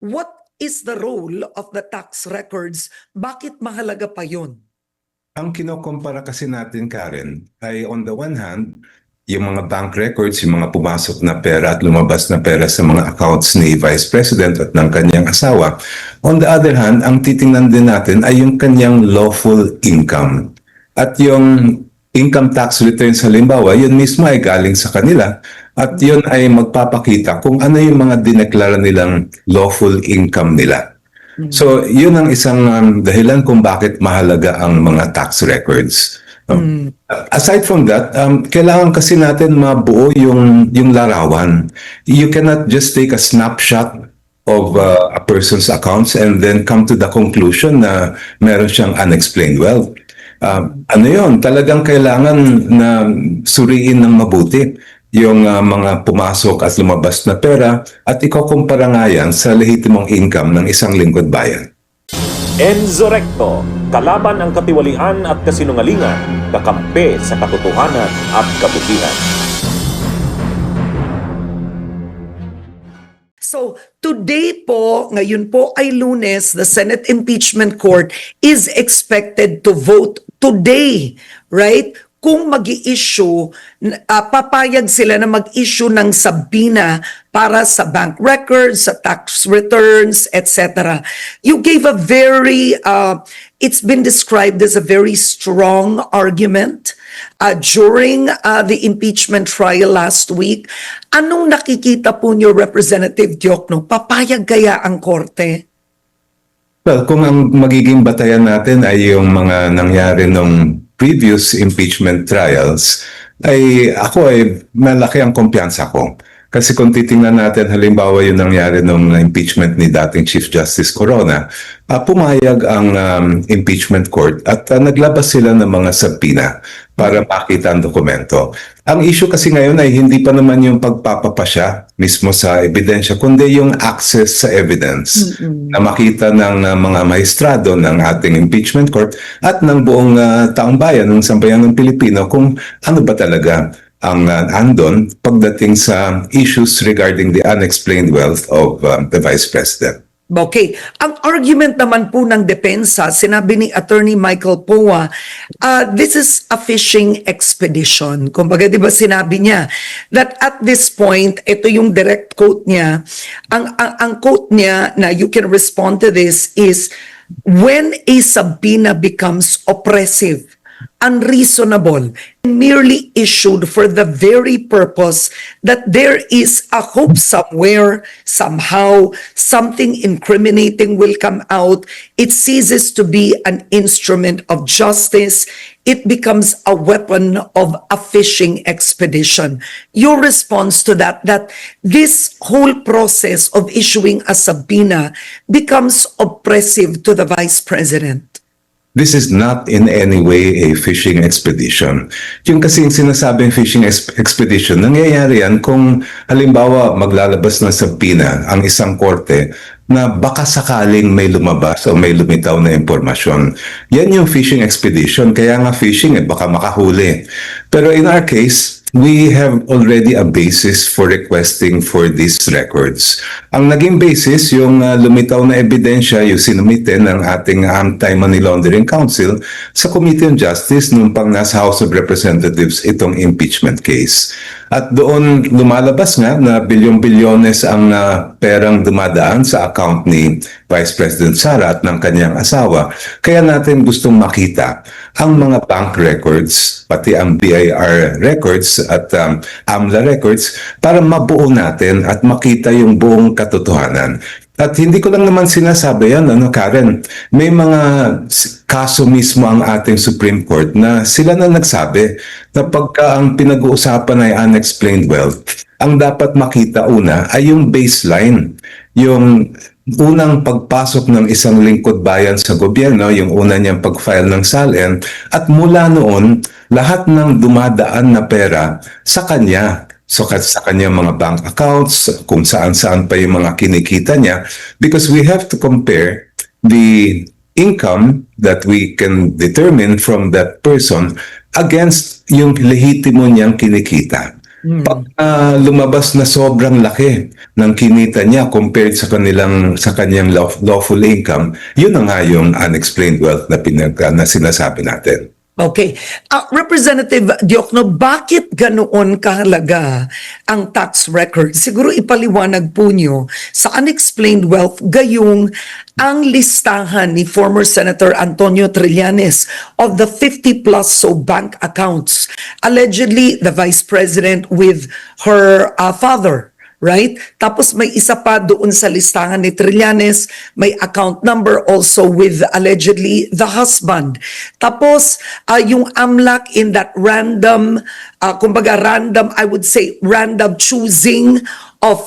What is the role of the tax records? Bakit mahalaga pa yun? Ang kinokompara kasi natin, Karen, ay on the one hand, yung mga bank records, yung mga pumasok na pera at lumabas na pera sa mga accounts ni Vice President at ng kanyang asawa. On the other hand, ang titingnan din natin ay yung kanyang lawful income. At yung income tax returns halimbawa, yun mismo ay galing sa kanila at yun ay magpapakita kung ano yung mga dineklara nilang lawful income nila. So, yun ang isang dahilan kung bakit mahalaga ang mga tax records. Aside from that, kailangan kasi natin mabuo yung larawan. You cannot just take a snapshot of a person's accounts and then come to the conclusion na meron siyang unexplained wealth. Ano yun? Talagang kailangan na suriin ng mabuti yung mga pumasok at lumabas na pera at ikukumpara nga yan sa lehitimong income ng isang lingkod bayan. Enzo Recto, kalaban ang katiwalian at kasinungalingan, kakampi sa katotohanan at kabutihan. So, today po, ngayon po ay Lunes, the Senate Impeachment Court is expected to vote today, right? Kung mag-i-issue, papayag sila na mag-issue ng sabina para sa bank records, sa tax returns, etc. You gave a very, it's been described as a very strong argument during the impeachment trial last week. Anong nakikita po niyo, Representative Diokno? Papayag kaya ang korte? Well, kung ang magiging batayan natin ay yung mga nangyari nung previous impeachment trials, ay ako ay malaki ang kumpiyansa ko. Kasi kung titingnan natin halimbawa yung nangyari nung impeachment ni dating Chief Justice Corona, pumayag ang impeachment court at naglabas sila ng mga sabina para makita ang dokumento. Ang issue kasi ngayon ay hindi pa naman yung pagpapapasya mismo sa ebidensya, kundi yung access sa evidence na makita ng mga maestrado ng ating impeachment court at ng buong taong bayan, ng sambayan ng Pilipino kung ano ba talaga ang andon pagdating sa issues regarding the unexplained wealth of the Vice President. Okay. Ang argument naman po ng depensa, sinabi ni Attorney Michael Poa, this is a fishing expedition. Kumbaga, di ba sinabi niya that at this point, ito yung direct quote niya, ang quote niya na you can respond to this is, when a subpoena becomes oppressive, unreasonable, merely issued for the very purpose that there is a hope somewhere, somehow, something incriminating will come out. It ceases to be an instrument of justice. It becomes a weapon of a fishing expedition. Your response to that this whole process of issuing a subpoena becomes oppressive to the Vice President? This is not in any way a fishing expedition. Yung kasing sinasabing fishing expedition, nangyayari yan kung halimbawa maglalabas ng sabina ang isang korte na baka sakaling may lumabas o may lumitaw na impormasyon. Yan yung fishing expedition. Kaya nga fishing, baka makahuli. Pero in our case, we have already a basis for requesting for these records. Ang naging basis, yung lumitaw na ebidensya, yung sinumite ng ating Anti-Money Laundering Council sa Committee on Justice nung pang nasa House of Representatives itong impeachment case. At doon lumalabas nga na bilyon-bilyones ang perang dumadaan sa account ni Vice President Sara at ng kanyang asawa. Kaya natin gustong makita ang mga bank records, pati ang BIR records at AMLA records para mabuo natin at makita yung buong katotohanan. At hindi ko lang naman sinasabi yan, Karen, may mga kaso mismo ang ating Supreme Court na sila na nagsabi na pagka ang pinag-uusapan ay unexplained wealth, ang dapat makita una ay yung baseline, yung unang pagpasok ng isang lingkod bayan sa gobyerno, yung una niyang pag-file ng SALN, at mula noon, lahat ng dumadaan na pera sa kanya. So sa kanyang mga bank accounts, kung saan-saan pa yung mga kinikita niya, because we have to compare the income that we can determine from that person against yung lehitimo niyang kinikita. Pag lumabas na sobrang laki ng kinita niya compared sa kanyang lawful income, yun na nga yung unexplained wealth na sinasabi natin. Okay. Representative Diokno, bakit ganoon kahalaga ang tax record? Siguro ipaliwanag po nyo sa unexplained wealth gayong ang listahan ni former Senator Antonio Trillanes of the 50 plus bank accounts. Allegedly, the Vice President with her father. Right? Tapos may isa pa doon sa listahan ni Trillanes, may account number also with allegedly the husband. Tapos yung AMLAC in that random, kumbaga random, I would say random choosing of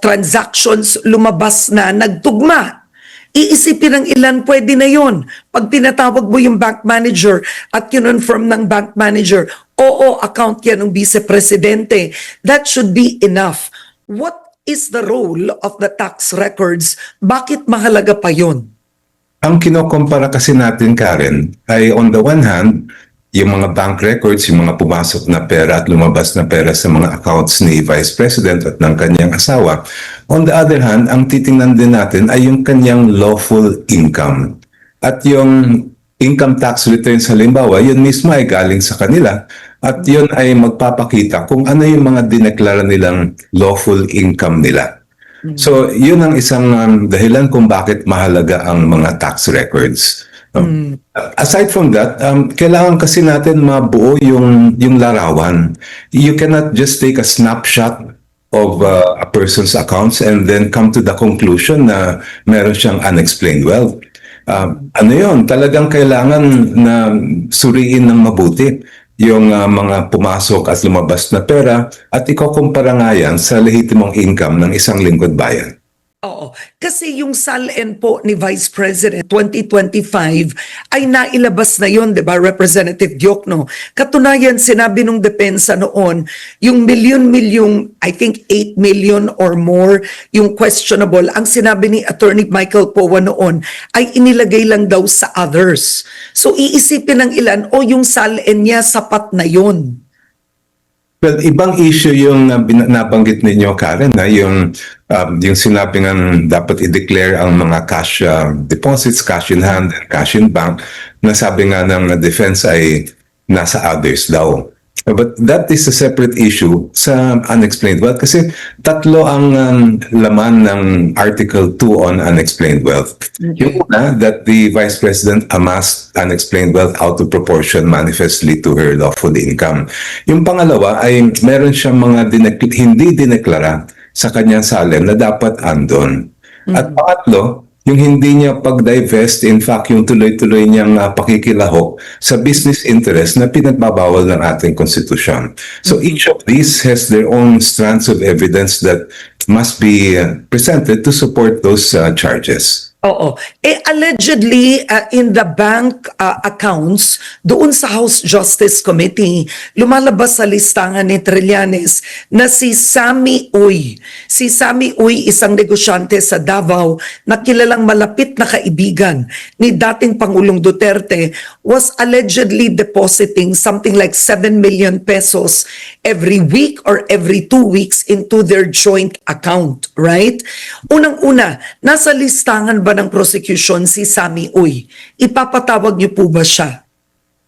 transactions lumabas na nagtugma. Iisipin ng ilan, pwede na yun. Pag pinatawag mo yung bank manager at kinonfirm ng bank manager, oo, account yan ng vice-presidente, that should be enough. What is the role of the tax records? Bakit mahalaga pa yun? Ang kinokompara kasi natin, Karen, ay on the one hand, yung mga bank records, yung mga pumasok na pera at lumabas na pera sa mga accounts ni Vice President at ng kanyang asawa. On the other hand, ang titingnan din natin ay yung kanyang lawful income. At yung income tax returns halimbawa, yun mismo ay galing sa kanila. At yun ay magpapakita kung ano yung mga dineklara nilang lawful income nila. So, yun ang isang dahilan kung bakit mahalaga ang mga tax records. Aside from that, kailangan kasi natin mabuo yung larawan. You cannot just take a snapshot of a person's accounts and then come to the conclusion na meron siyang unexplained wealth. Ano yun? Talagang kailangan na suriin ng mabuti yung mga pumasok at lumabas na pera at ikukumpara nga yan sa lehitimong income ng isang lingkod bayan. Oo. Kasi yung SALN po ni Vice President 2025 ay nailabas na yun, di ba, Representative Diokno? Katunayan, sinabi nung depensa noon, yung milyon-milyong, I think 8 million or more, yung questionable, ang sinabi ni Attorney Michael Powa noon, ay inilagay lang daw sa others. So iisipin ng ilan, yung SALN niya, sapat na yun. Well, ibang issue yung nabanggit ninyo, Karen, na yung sinabi nga dapat i-declare ang mga cash deposits, cash in hand, and cash in bank, na sabi nga ng defense ay nasa others daw. But that is a separate issue sa unexplained wealth kasi tatlo ang laman ng Article 2 on unexplained wealth. Yung una, that the Vice President amassed unexplained wealth out of proportion manifestly to her lawful income. Yung pangalawa ay meron siyang mga hindi dineklara sa kanyang SALN na dapat andon. At pangatlo, yung hindi niya pag-divest, in fact, yung tuloy-tuloy niyang pakikilahok sa business interest na pinagbabawal ng ating konstitusyon. So each of these has their own strands of evidence that must be presented to support those charges. Oo. Allegedly, in the bank accounts, doon sa House Justice Committee, lumalabas sa listahan ni Trillanes na si Sammy Uy. Si Sammy Uy, isang negosyante sa Davao na kilalang malapit na kaibigan ni dating Pangulong Duterte, was allegedly depositing something like 7 million pesos every week or every 2 weeks into their joint account, right? Unang-una, nasa listahan ba ng prosecution si Sammy Uy? Ipapatawag niyo po ba siya?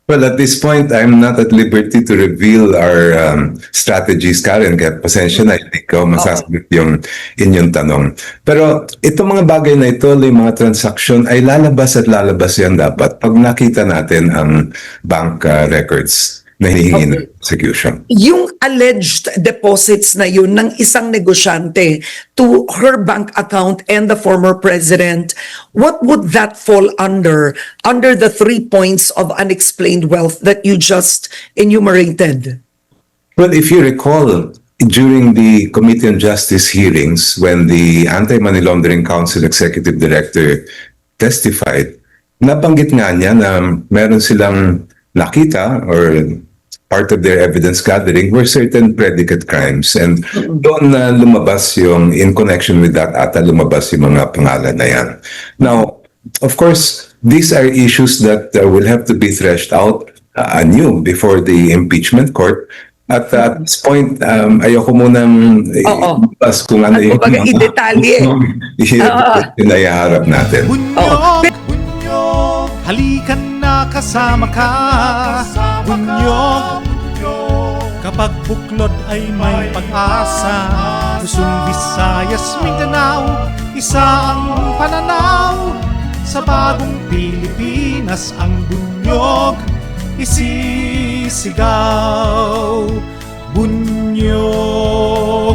Well, at this point, I'm not at liberty to reveal our strategies, Karen, kaya pasensya na, hindi ko masasagot yung inyong tanong. Pero itong mga bagay na ito, yung mga transaction, ay lalabas at lalabas yan dapat pag nakita natin ang bank records na hinihingi ng prosecution. Yung alleged deposits na yun ng isang negosyante to her bank account and the former president, what would that fall under the 3 points of unexplained wealth that you just enumerated? Well, if you recall, during the Committee on Justice hearings, when the Anti-Money Laundering Council Executive Director testified, nabanggit nga niya na meron silang nakita or part of their evidence gathering were certain predicate crimes. And doon na lumabas yung, in connection with that, ata lumabas yung mga pangalan na yan. Now, of course, these are issues that will have to be threshed out anew before the impeachment court. At at this point, ayoko munang Oo. ibas kung ano At kumbaga, i-detalye. yung naiharap natin. Bunyog, bunyog, halikan na kasama ka. Bunyog, kapag buklod ay may pag-asa. Luzon, Visayas, Mindanao, isa ang pananaw. Sa bagong Pilipinas ang bunyog isisigaw. Bunyog.